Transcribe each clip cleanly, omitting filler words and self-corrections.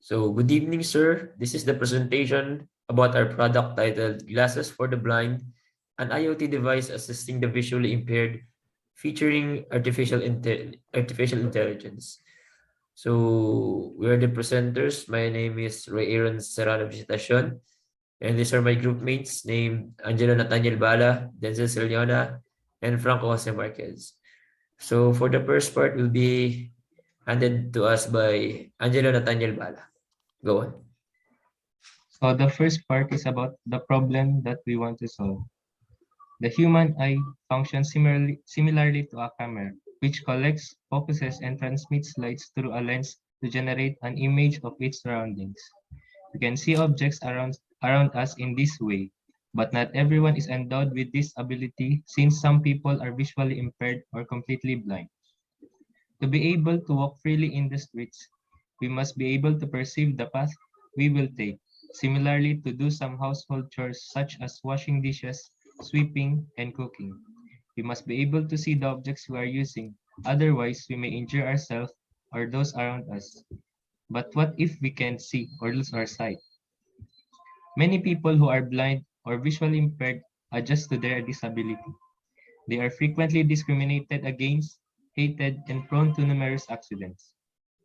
So, good evening, sir. This is the presentation about our product titled Glasses for the Blind, an IoT device assisting the visually impaired, featuring artificial intelligence. So, we are the presenters. My name is Ray Aaron Serrano Visitacion, and these are my group mates named Angelo Nathaniel Bala, Denzel Siliona, and Franco Jose Marquez. So, for the first part, will be handed to us by Angelo Nathaniel Bala. Go on. So the first part is about the problem that we want to solve. The human eye functions similarly to a camera, which collects, focuses, and transmits lights through a lens to generate an image of its surroundings. We can see objects around us in this way, but not everyone is endowed with this ability since some people are visually impaired or completely blind. To be able to walk freely in the streets, we must be able to perceive the path we will take. Similarly, to do some household chores such as washing dishes, sweeping, and cooking. We must be able to see the objects we are using. Otherwise, we may injure ourselves or those around us. But what if we can't see or lose our sight? Many people who are blind or visually impaired adjust to their disability. They are frequently discriminated against, hated, and prone to numerous accidents.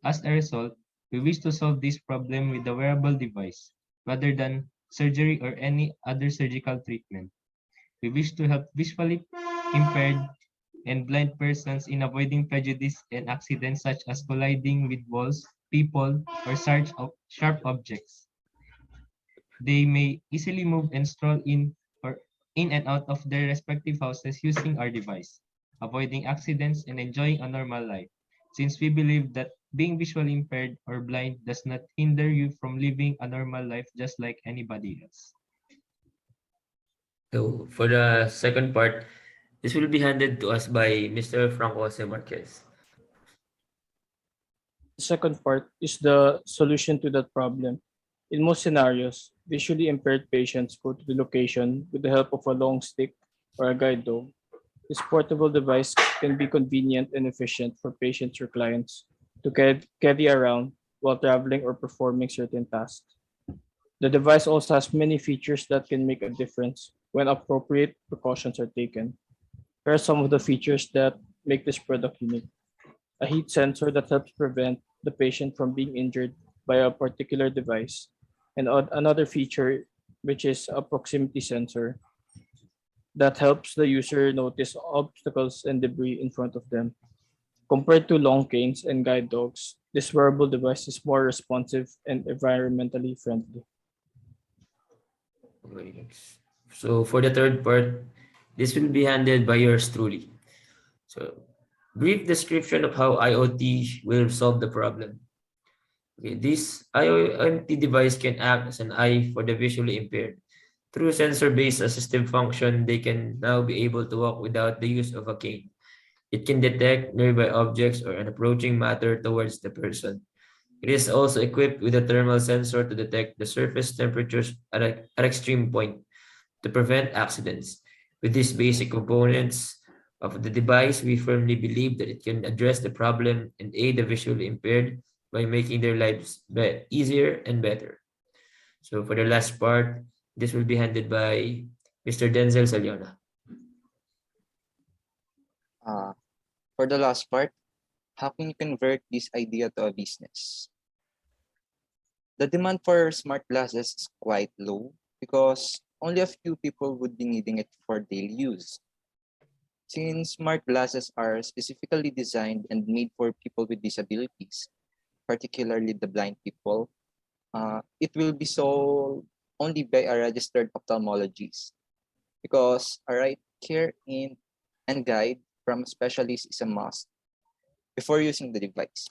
As a result, we wish to solve this problem with a wearable device, rather than surgery or any other surgical treatment. We wish to help visually impaired and blind persons in avoiding prejudice and accidents such as colliding with walls, people, or sharp objects. They may easily move and stroll in and out of their respective houses using our device, avoiding accidents and enjoying a normal life. Since we believe that being visually impaired or blind does not hinder you from living a normal life just like anybody else. So for the second part, this will be handed to us by Mr. Franco Jose Marquez. The second part is the solution to that problem. In most scenarios, visually impaired patients go to the location with the help of a long stick or a guide dog. This portable device can be convenient and efficient for patients or clients to carry around while traveling or performing certain tasks. The device also has many features that can make a difference when appropriate precautions are taken. Here are some of the features that make this product unique. A heat sensor that helps prevent the patient from being injured by a particular device, and another feature, which is a proximity sensor that helps the user notice obstacles and debris in front of them. Compared to long canes and guide dogs, this wearable device is more responsive and environmentally friendly. Okay. So for the third part, this will be handled by yours truly. So brief description of how IoT will solve the problem. Okay, this IoT device can act as an eye for the visually impaired. Through sensor-based assistive function, they can now be able to walk without the use of a cane. It can detect nearby objects or an approaching matter towards the person. It is also equipped with a thermal sensor to detect the surface temperatures at extreme point to prevent accidents. With these basic components of the device, we firmly believe that it can address the problem and aid the visually impaired by making their lives easier and better. So for the last part, this will be handed by Mr. Denzel Saliona. Uh, for the last part, how can you convert this idea to a business? The demand for smart glasses is quite low because only a few people would be needing it for daily use. Since smart glasses are specifically designed and made for people with disabilities, particularly the blind people, it will be sold only by a registered ophthalmologist because a right care and guide from a specialist is a must before using the device.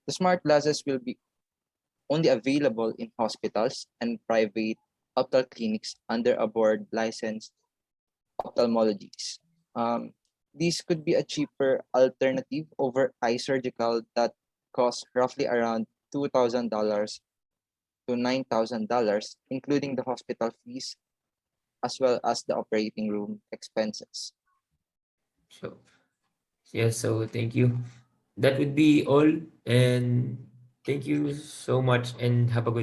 The smart glasses will be only available in hospitals and private ophthalmic clinics under a board licensed ophthalmologists. This could be a cheaper alternative over eye surgical that costs roughly around $2,000 to $9,000, including the hospital fees as well as the operating room expenses. So yes, so thank you. That would be all. And Thank you so much and have a good